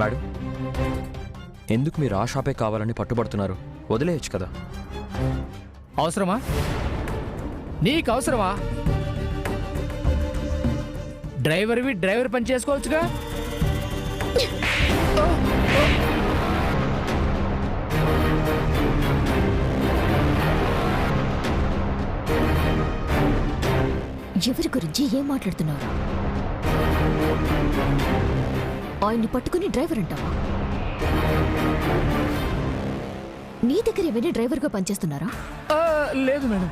Madam, ఎందుకు మీరు ఆ షాపే కావాలని పట్టుబడుతున్నారు? వదిలేయచ్చు కదా. అవసరమా? నీకు అవసరమా? డ్రైవర్ పని చేసుకోవచ్చుగా. ఎవరి గురించి ఏం మాట్లాడుతున్నావు? ఆయన్ని పట్టుకుని డ్రైవర్ అంటావా? నీ దగ్గర ఏమైనా డ్రైవర్గా పనిచేస్తున్నారా? లేదు మేడం.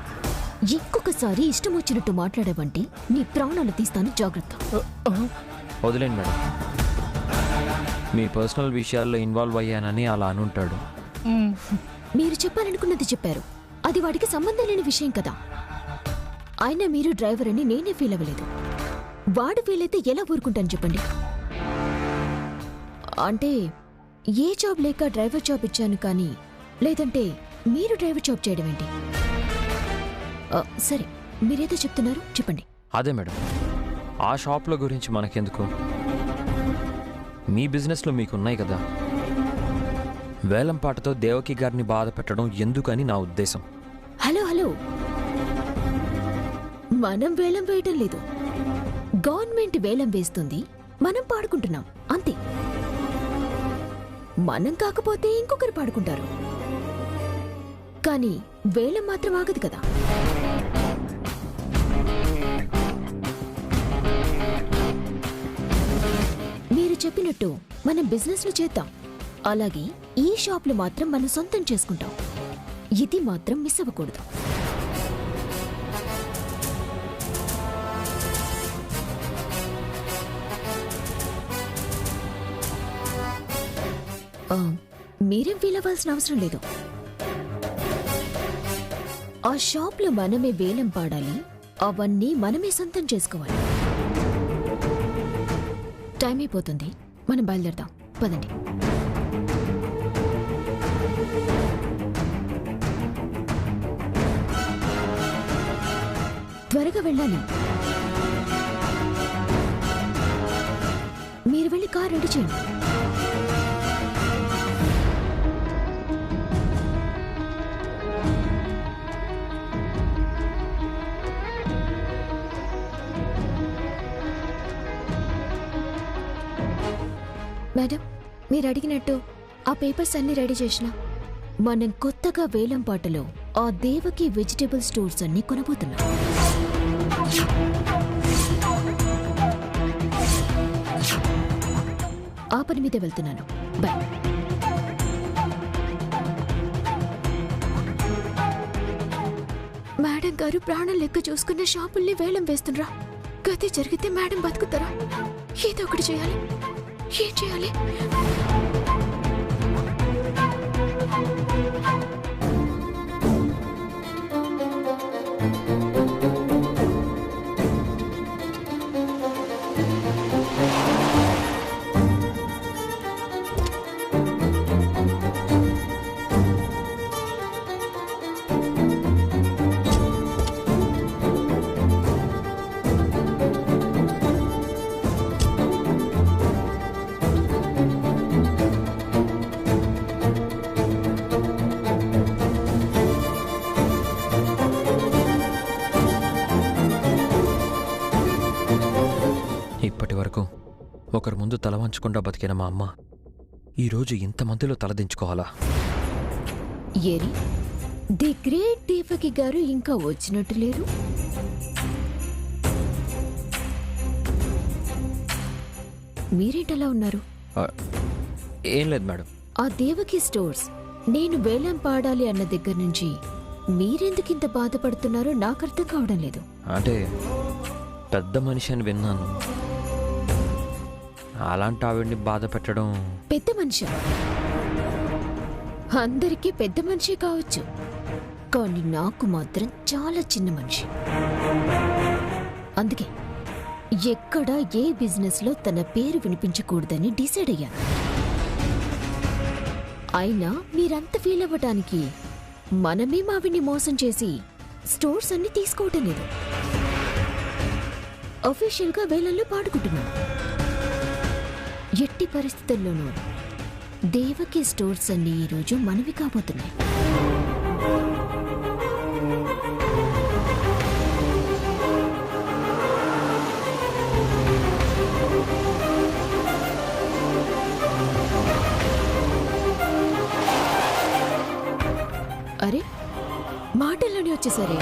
ఇంకొకసారి ఇష్టం వచ్చినట్టు మాట్లాడావంటే నీ ప్రాణాలు తీస్తాను, జాగ్రత్త. వదిలేండి మేడం, మీ పర్సనల్ విషయాల్లో ఇన్వాల్వ్ అయ్యానని అలా అనుంటాడు. మీరు చెప్పాలనుకున్నది చెప్పారు, అది వాడికి సంబంధం లేని విషయం కదా. అయినా మీరు డ్రైవర్ అని నేనే ఫీల్ అవ్వలేదు. వాడు ఫీల్ అయితే ఎలా ఊరుకుంటాను చెప్పండి? అంటే ఏ జాబ్ లేక డ్రైవర్ జాబ్ ఇచ్చాను కానీ, లేదంటే మీరు డ్రైవర్ జాబ్ చేయడం ఏంటి? సరే, మీరేదో చెప్తున్నారు, చెప్పండి. అదే మేడం, ఆ షాప్ల గురించి మనకెందుకు? మీ బిజినెస్లో మీకున్నాయి కదా. వేలంపాటతో దేవకి గారిని బాధ పెట్టడం ఎందుకని నా ఉద్దేశం. హలో హలో, మనం వేలం వేయటం లేదు. గవర్నమెంట్ వేలం వేస్తుంది, మనం పాడుకుంటున్నాం అంతే. మనం కాకపోతే ఇంకొకరు పాడుకుంటారు, కానీ వేలం మాత్రం ఆగదు కదా. మీరు చెప్పినట్టు మనం బిజినెస్లు చేద్దాం, అలాగే ఈ షాప్లు మాత్రం మనం సొంతం చేసుకుంటాం. ఇది మాత్రం మిస్ అవ్వకూడదు. మీరేం ఫీల్ అవ్వాల్సిన అవసరం లేదు. ఆ షాప్లో మనమే వేలం పాడాలి, అవన్నీ మనమే సొంతం చేసుకోవాలి. టైం అయిపోతుంది, మనం బయలుదేరదాం, పదండి. త్వరగా వెళ్ళాలి. మీరు వెళ్ళి కార్ రెడీ చేయండి. మేడం, మీరు అడిగినట్టు ఆ పేపర్స్ అన్ని రెడీ చేసిన. మనం కొత్తగా వేలంపాటలో ఆ దేవకి వెజిటేబుల్ స్టోర్స్ అన్ని కొనబోతున్నాం. ఆ పని మీదే వెళ్తున్నాను. బై. మేడం గారు ప్రాణం లెక్క చూసుకున్న షాపుల్ని వేలం వేస్తుండ్రా. గతి జరిగితే మేడం బతుకుతారా? ఏదో ఒకటి చేయాలి. ఏం చేయాలి? ఇప్పటి వరకు ఒకరి ముందు తల వంచకుండా బతికిన మా అమ్మ ఈరోజు ఇంతమందిలో తలదించుకోవాలా? ఏరి, ది గ్రేట్ దేవకి గారు ఇంకా వచ్చినట్టు లేరు. మీరేంటలా ఉన్నారు? ఏం లేదు మేడం. ఆ దేవకి స్టోర్స్ నేను వేలం పాడాలి అన్న దగ్గర నుంచి మీరెందుకింత బాధపడుతున్నారో నాకు అర్థం కావడం లేదు. అంటే పెద్ద మనిషి అని విన్నాను, అలాంటి ఆవిడ్ని బాధ పెట్టడం. పెద్ద మనిషి అందరికీ పెద్ద మనిషి కావచ్చు, కానీ నాకు మాత్రం చాలా చిన్న మనిషి. అందుకే ఎక్కడ ఏ బిజినెస్ లో తన పేరు వినిపించకూడదని డిసైడ్ అయ్యాను. అయినా మీరంత ఫీల్ అవ్వటానికి మనమే మావిని మోసం చేసి స్టోర్స్ అన్ని తీసుకోవటం లేదు. అఫీషియల్ గా వేలల్లో పాడుకుంటున్నాం. ఎట్టి పరిస్థితుల్లోనూ దేవకి స్టోర్స్ అన్ని ఈరోజు మనవి కాబోతున్నాయి. అరే, మాటల్లోనే వచ్చేసరే.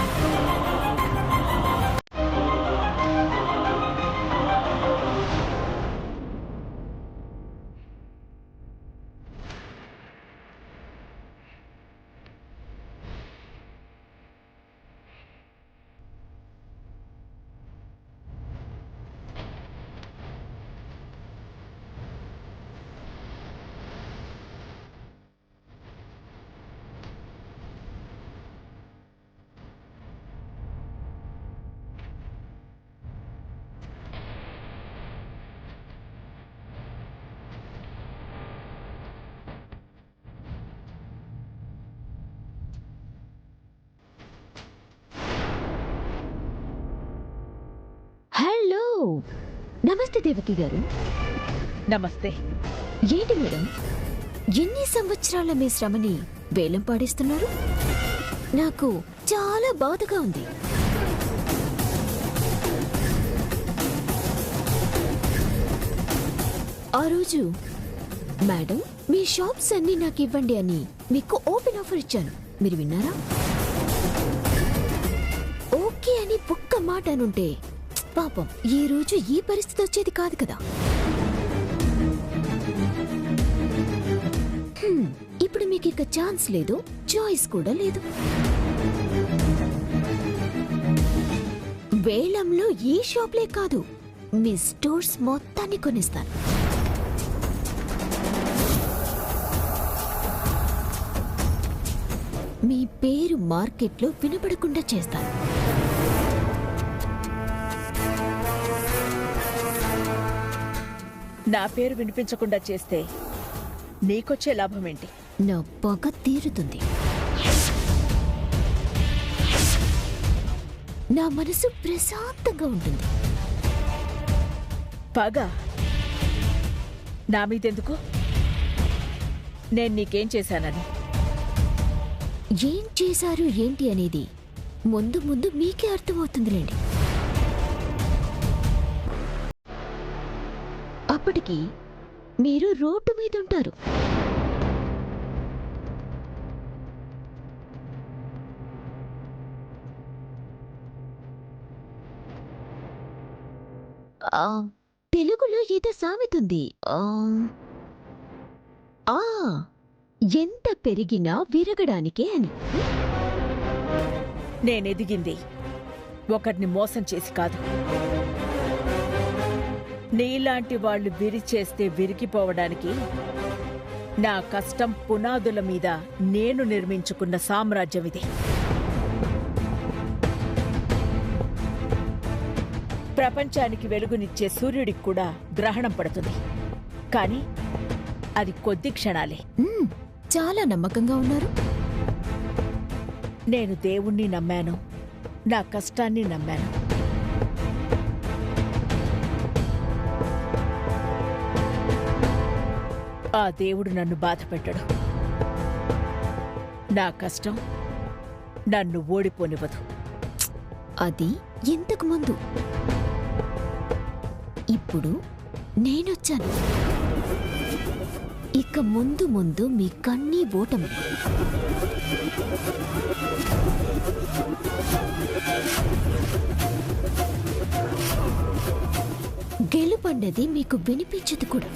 హలో, నమస్తే దేవకి గారు. నమస్తే. ఏంటి మేడం, ఎన్ని సంవత్సరాల మీ శ్రమని వేలం పాడిస్తున్నారు? నాకు చాలా బాధగా ఉంది. ఆ రోజు మేడం మీ షాప్స్ అన్ని నాకు ఇవ్వండి అని మీకు ఓపెన్ ఆఫర్ ఇచ్చాను. మీరు విన్నారా? ఓకే అని ఒక్క మాట అనుంటే పాపం ఈ రోజు ఈ పరిస్థితి వచ్చేది కాదు కదా. ఇప్పుడు మీకు ఇక ఛాన్స్ లేదు, చాయిస్ కూడా లేదు. వేలంలో ఈ షాప్లే కాదు, మీ స్టోర్స్ మొత్తాన్ని కొనిస్తాను. మీ పేరు మార్కెట్లో వినపడకుండా చేస్తాను. నా పేరు వినిపించకుండా చేస్తే నీకొచ్చే లాభం ఏంటి? నా పగ తీరుతుంది. నా మనసు ప్రశాంతంగా ఉంటుంది. పగ నా మీదెందుకు? నేను నీకేం చేశానని? ఏం చేశారు ఏంటి అనేది ముందు ముందు మీకే అర్థమవుతుందిలేండి. అప్పటికి మీరు రోడ్డు మీద ఉంటారు. తెలుగులో ఏదో సామెతుంది. ఎంత పెరిగినా విరగడానికే అని. నేనెదిగింది ఒకరిని మోసం చేసి కాదు. నీలాంటి వాళ్ళు విరిచేస్తే విరిగిపోవడానికి నా కష్టం పునాదుల మీద నేను నిర్మించుకున్న సామ్రాజ్యం ఇది. ప్రపంచానికి వెలుగునిచ్చే సూర్యుడికి కూడా గ్రహణం పడుతుంది, కానీ అది కొద్ది క్షణాలే. చాలా నమ్మకంగా ఉన్నారు. నేను దేవుణ్ణి నమ్మాను, నా కష్టాన్ని నమ్మాను. ఆ దేవుడు నన్ను బాధపెట్టడు. నా కష్టం నన్ను ఓడిపోనివ్వదు. అది ఇంతకు ముందు. ఇప్పుడు నేనొచ్చాను. ఇక ముందు ముందు మీ కన్నీ ఓటమి. గెలుపన్నది మీకు వినిపించదు కూడా.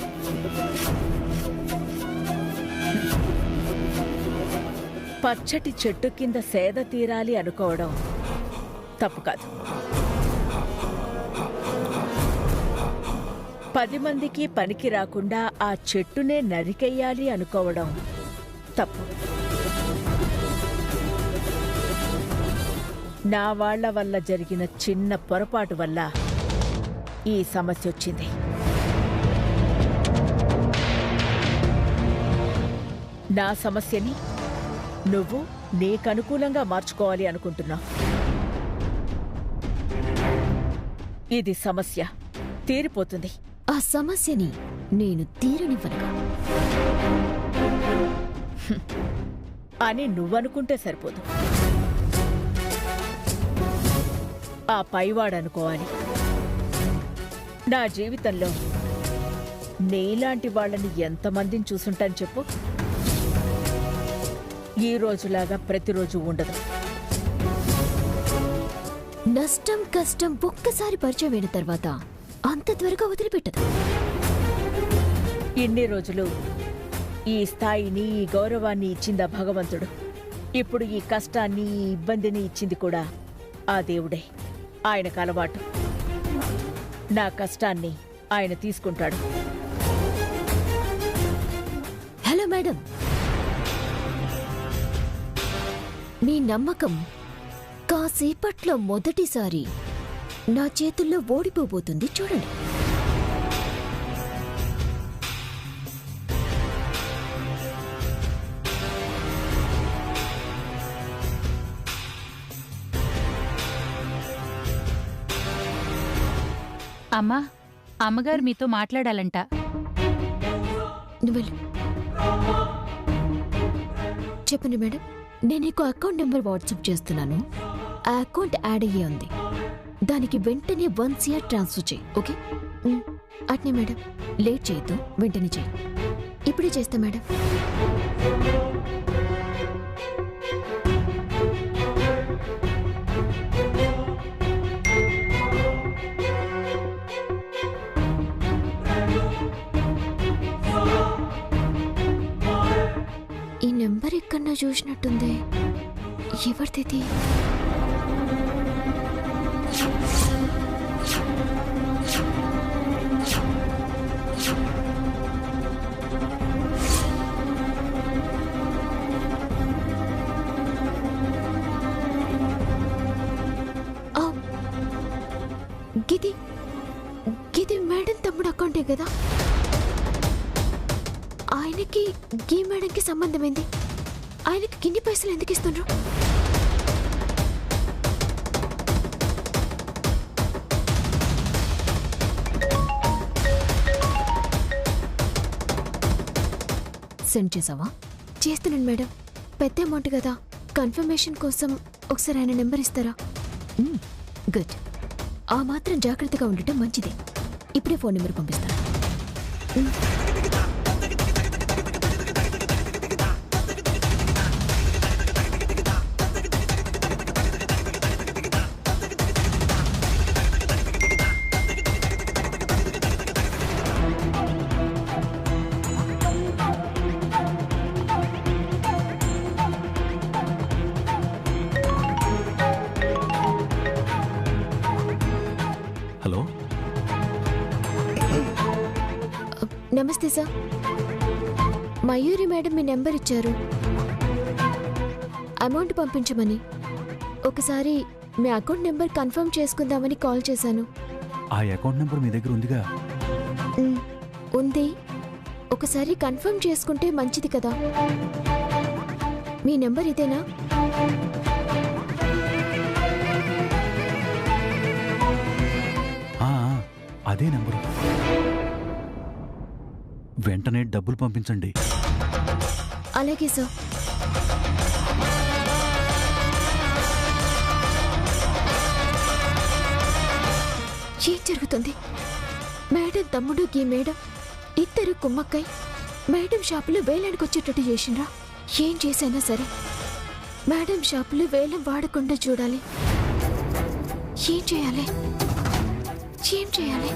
పచ్చటి చెట్టు కింద సేద తీరాలి అనుకోవడం తప్పు కాదు. 10 మందికి పనికి రాకుండా ఆ చెట్టునే నరికెయ్యాలి అనుకోవడం తప్పు. నా వాళ్ల వల్ల జరిగిన చిన్న పొరపాటు వల్ల ఈ సమస్య వచ్చింది. నా సమస్యని నువ్వు నీకనుకూలంగా మార్చుకోవాలి అనుకుంటున్నావు. ఇది సమస్య తీరిపోతుంది. ఆ సమస్యని నేను తీరనివ్వనుగా. అని నువ్వనుకుంటే సరిపోదు. ఆ పైవాడనుకోవాలి. నా జీవితంలో నీలాంటి వాళ్ళని ఎంతమందిని చూసుంటాను చెప్పు. ఈ రోజులాగా ప్రతిరోజు ఉండదు. నష్టం కష్టం ఒక్కసారి పరిచయం అయిన తర్వాత అంత త్వరగా వదిలిపెట్టదు. ఇన్ని రోజులు ఈ స్థాయిని, ఈ గౌరవాన్ని ఇచ్చిందా భగవంతుడు. ఇప్పుడు ఈ కష్టాన్ని, ఈ ఇబ్బందిని ఇచ్చింది కూడా ఆ దేవుడే. ఆయనకు అలవాటు. నా కష్టాన్ని ఆయన తీసుకుంటాడు. హలో మేడం, మీ నమ్మకం కాసేపట్లో మొదటిసారి నా చేతుల్లో ఓడిపోబోతుంది చూడండి. అమ్మా, అమ్మగారు మీతో మాట్లాడాలంట. నువ్వు వెళ్ళు. చెప్పండి మేడం. నేను నీకు అకౌంట్ నెంబర్ వాట్సాప్ చేస్తున్నాను. ఆ అకౌంట్ యాడ్ అయ్యే ఉంది. దానికి వెంటనే 1 CR ట్రాన్స్ఫర్ చేయి. ఓకే? అట్నే మేడం, లేట్ చేయొద్దు, వెంటనే చేయి. ఇప్పుడే చేస్తా మేడం. ఈ నెంబర్ ఎక్కడన్నా చూసినట్టుంది. ఎవరిది? గిది మేడం తమ్ముడు అకౌంటే కదా. ఆయనకి గీ మేడంకి సంబంధం ఏంది? ఆయనకి గిన్ని పైసలు ఎందుకు ఇస్తుండ్రు? సెండ్ చేసావా? చేస్తున్నాను మేడం. పెద్ద అమౌంట్ కదా, కన్ఫర్మేషన్ కోసం ఒకసారి ఆయన నెంబర్ ఇస్తారా? గుడ్. ఆ మాత్రం జాగ్రత్తగా ఉండటం మంచిది. ఇప్పుడే ఫోన్ నెంబర్ పంపిస్తాను. హలో, నమస్తే సార్. మయూరి మేడం మీ నెంబర్ ఇచ్చారు అమౌంట్ పంపించమని. ఒకసారి మీ అకౌంట్ నెంబర్ కన్ఫర్మ్ చేసుకుందామని కాల్ చేశాను. ఆ అకౌంట్ నెంబర్ మీ దగ్గర ఉందిగా? ఉంది. ఒకసారి కన్ఫర్మ్ చేసుకుంటే మంచిది కదా. మీ నెంబర్ ఇదేనా? అదే నెంబరు. వెంటనే డబ్బులు పంపించండి. అలాగే సార్. ఏం జరుగుతుంది? మేడం తమ్ముడు గీ మేడం ఇద్దరు కుమ్మక్కై మేడం షాపులో వేలానికి వచ్చేటట్టు చేసిండ్రా? ఏం చేసైనా సరే మేడం షాపులో వేలం వాడకుండా చూడాలి. ఏం చేయాలి? ఏం చేయాలి?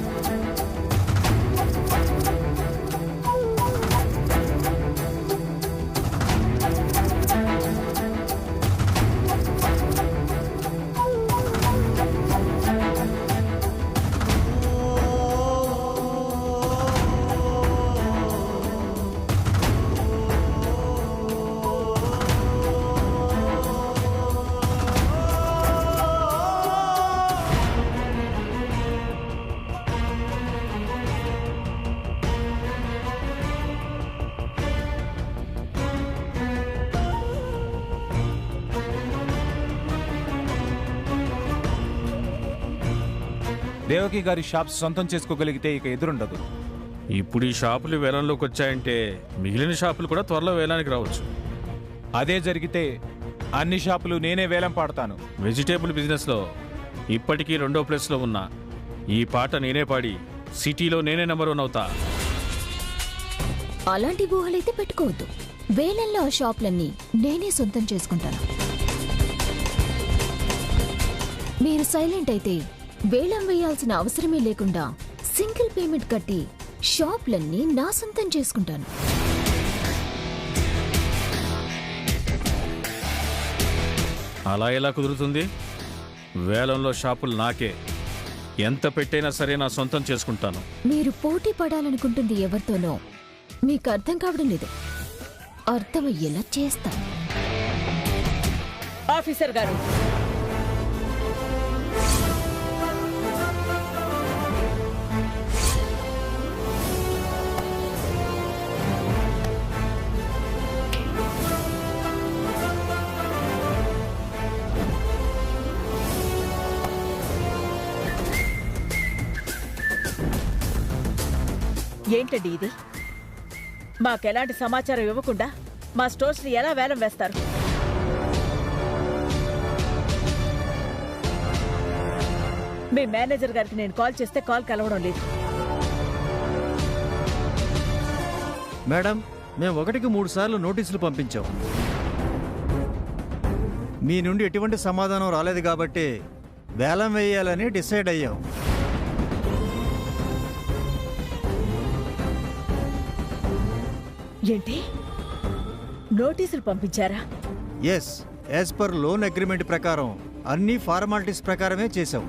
దేవకి గారి షాప్స్ సొంతం చేసుకోగలిగితే ఇక ఎదురుండదు. ఇప్పుడు ఈ షాపులు వేలంలోకి వచ్చాయంటే మిగిలిన షాపులు కూడా త్వరలో వేలానికి రావచ్చు. అదే జరిగితే అన్ని షాపులు నేనే వేలం పాడతాను. వెజిటేబుల్ బిజినెస్లో ఇప్పటికీ 2వ ప్లేస్లో ఉన్న ఈ పాట నేనే పాడి సిటీలో నేనే నెంబర్ 1 అవుతా. అలాంటి ఊహలైతే పెట్టుకోవద్దు. వేలల్లో ఆ షాపులన్నీ నేనే సొంతం చేసుకుంటాను. మీరు సైలెంట్ అయితే వేలం వేయాల్సిన అవసరమే లేకుండా సింగిల్ పేమెంట్ కట్టి షాపులన్నీ నా సొంతం చేసుకుంటాను. అలా ఎలా కుదురుతుంది? వేలంలో షాపులు నాకే. ఎంత పెట్టైనా సరే నా సొంతం చేసుకుంటాను. మీరు పోటీ పడాలనుకుంటుంది ఎవరితోనో మీకు అర్థం కావడం లేదు. అర్థమయ్యేలా చేస్తా. ఆఫీసర్ గారు, ఏంటండి ఇది? మాకెలాంటి సమాచారం ఇవ్వకుండా మా స్టోర్స్ ని ఎలా వేలం వేస్తారు? మీ మేనేజర్ గారికి నేను కాల్ చేస్తే కాల్ కలవడం లేదు. మేడం, మేము 1కి 3 సార్లు నోటీసులు పంపించాం. మీ నుండి ఎటువంటి సమాధానం రాలేదు కాబట్టి వేలం వేయాలని డిసైడ్ అయ్యాం. ఏంటి, నోటీసులు పంపించారా? Yes, as per loan agreement ప్రకారం అన్ని ఫార్మాలిటీస్ ప్రకారమే చేశాం.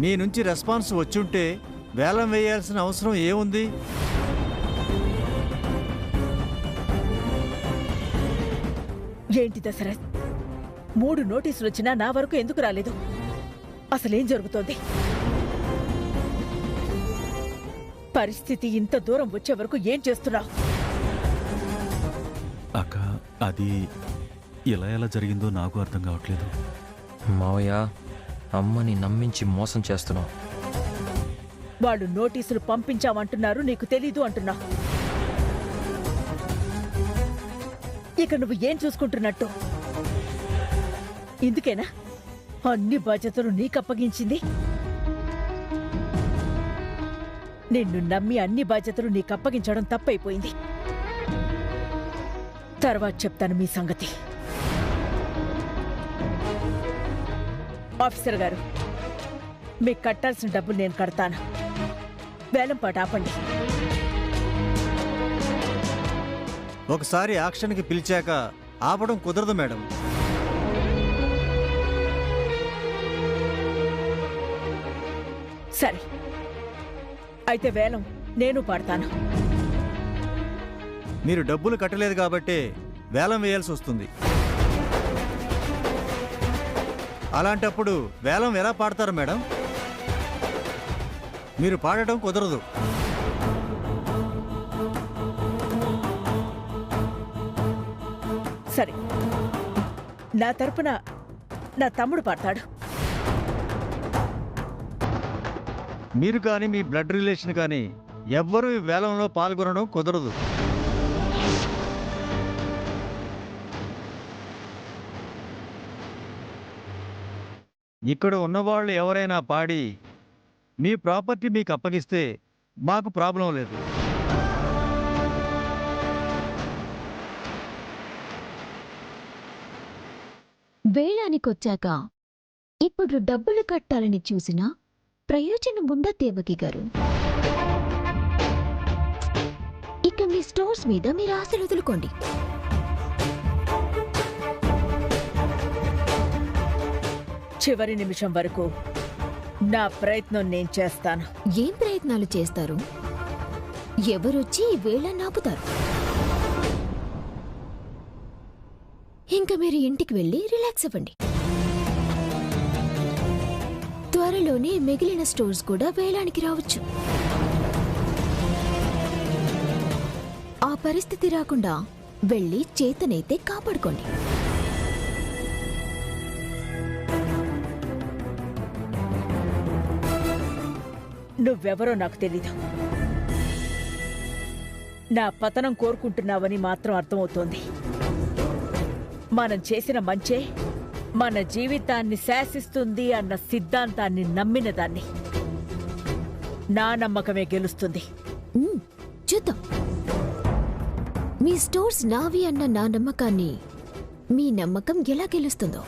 మీ నుంచి రెస్పాన్స్ వచ్చుంటే వేలం వేయాల్సిన అవసరం ఏముంది? ఏంటి దశరథ్, 3 నోటీసులు వచ్చినా నా వరకు ఎందుకు రాలేదు? అసలేం జరుగుతోంది? పరిస్థితి ఇంత దూరం వచ్చే వరకు ఏం చేస్తున్నావు? అక్క, అది ఎలా జరిగిందో నాకు అర్థం కావట్లేదు. మావయ్య, అమ్మని నమ్మించి మోసం చేస్తున్నావు. వాళ్ళు నోటీసులు పంపించామంటున్నారు, నీకు తెలీదు అంటున్నావు. ఇక నువ్వు ఏం చూసుకుంటున్నట్టు? ఇందుకేనా అన్ని బాధ్యతలు నీకప్పగించింది? నిన్ను నమ్మి అన్ని బాధ్యతలు నీకప్పగించడం తప్పైపోయింది. తర్వాత చెప్తాను మీ సంగతి. ఆఫీసర్ గారు, మీకు కట్టాల్సిన డబ్బులు నేను కడతాను. వేలంపాట ఆపండి. ఒకసారి యాక్షన్కి పిలిచాక ఆపడం కుదరదు మేడం. సరే, అయితే వేలం నేను పాడతాను. మీరు డబ్బులు కట్టలేదు కాబట్టి వేలం వేయాల్సి వస్తుంది. అలాంటప్పుడు వేలం ఎలా పాడతారు మేడం? మీరు పాడటం కుదరదు. సరే, నా తరపున నా తమ్ముడు పాడతాడు. మీరు కానీ మీ బ్లడ్ రిలేషన్ కానీ ఎవ్వరూ ఈ వేలంలో పాల్గొనడం కుదరదు. ఇక్కడ ఉన్నవాళ్ళు ఎవరైనా పాడి మీ ప్రాపర్టీ మీకు అప్పగిస్తే మాకు ప్రాబ్లం లేదు. వేళానికొచ్చాక ఇప్పుడు డబ్బులు కట్టాలని చూసినా ప్రయోజనం ఉందా దేవకి గారు? ఇక మీ స్టోర్స్ మీద మీరు ఆశలు వదులుకోండి. చివరి నిమిషం వరకు నా ప్రయత్నం నేను చేస్తాను. ఏం ప్రయత్నాలు చేస్తారు? ఎవరొచ్చి ఈ వేళ నాపుతారు? ఇంకా మీరు ఇంటికి వెళ్ళి రిలాక్స్ అవ్వండి. త్వరలోనే మిగిలిన స్టోర్స్ కూడా వేలానికి రావచ్చు. ఆ పరిస్థితి రాకుండా వెళ్ళి చేతనైతే కాపాడుకోండి. నువ్వెవరో నాకు తెలీదు. నా పతనం కోరుకుంటున్నావని మాత్రం అర్థమవుతోంది. మనం చేసిన మంచే మన జీవితాన్ని శాసిస్తుంది అన్న సిద్ధాంతాన్ని నమ్మిన దాన్ని. నా నమ్మకమే గెలుస్తుంది. చూద్దాం. మీ స్టోర్స్ నావి అన్న నా నమ్మకాన్ని మీ నమ్మకం ఎలా గెలుస్తుందో.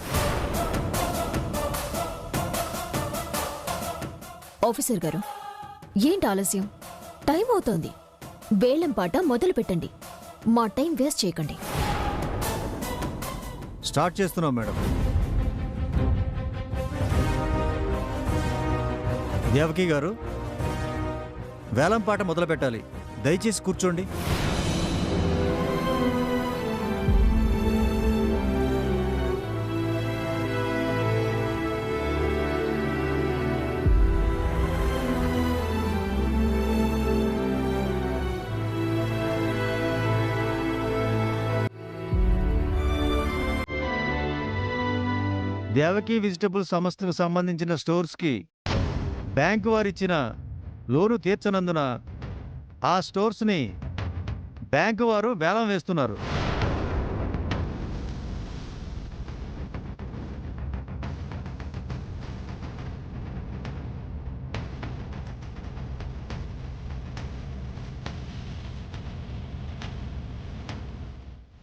ఆఫీసర్ గారు, ఏంటి ఆలస్యం? టైం అవుతోంది. వేలం పాట మొదలు పెట్టండి. మా టైం వేస్ట్ చేయకండి. స్టార్ట్ చేస్తున్నాం మేడం. దేవకి గారు, వేలం పాట మొదలు పెట్టాలి. దయచేసి కూర్చోండి. దేవకి వెజిటబుల్ సంస్థకు సంబంధించిన స్టోర్స్కి బ్యాంకు వారిచ్చిన లోను తీర్చనందున ఆ స్టోర్స్ని బ్యాంకు వారు వేలం వేస్తున్నారు.